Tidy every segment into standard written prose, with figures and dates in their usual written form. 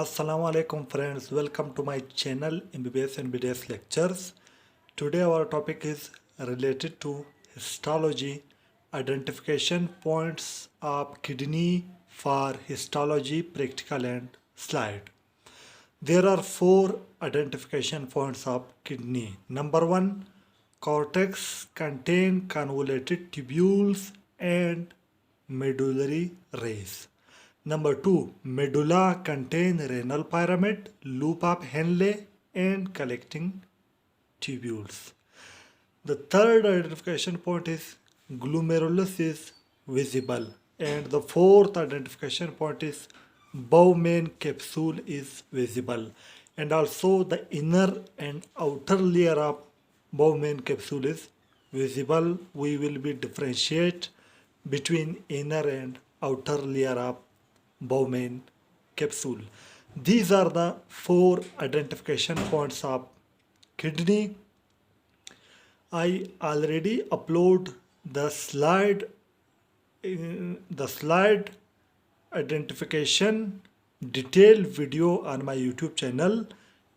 Assalamu alaikum friends, welcome to my channel MBBS and BDS lectures. Today our topic is related to histology, identification points of kidney for histology practical and slide. There are four identification points of kidney. Number one, cortex contain convoluted tubules and medullary rays. Number two, medulla contain renal pyramid, loop of Henle, and collecting tubules. The third identification point is glomerulus is visible, and the fourth identification point is Bowman capsule is visible, and also the inner and outer layer of Bowman capsule is visible. We will be differentiate between inner and outer layer of Bowman capsule. These are the four identification points of kidney. I already upload the slide identification detailed video on my YouTube channel,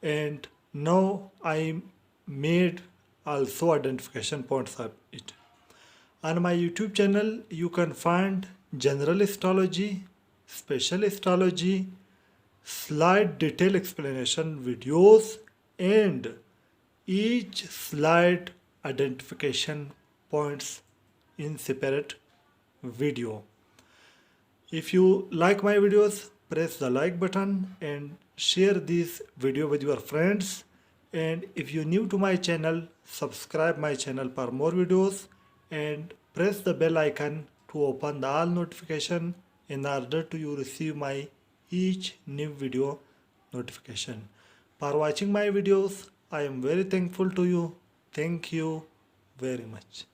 and now I made also identification points of it. On my YouTube channel you can find general histology, special histology, slide detail explanation videos, and each slide identification points in separate video. If you like my videos, press the like button and share this video with your friends. And if you're new to my channel, subscribe my channel for more videos and press the bell icon to open the all notification in order to you receive my each new video notification. For watching my videos, I am very thankful to you. Thank you very much.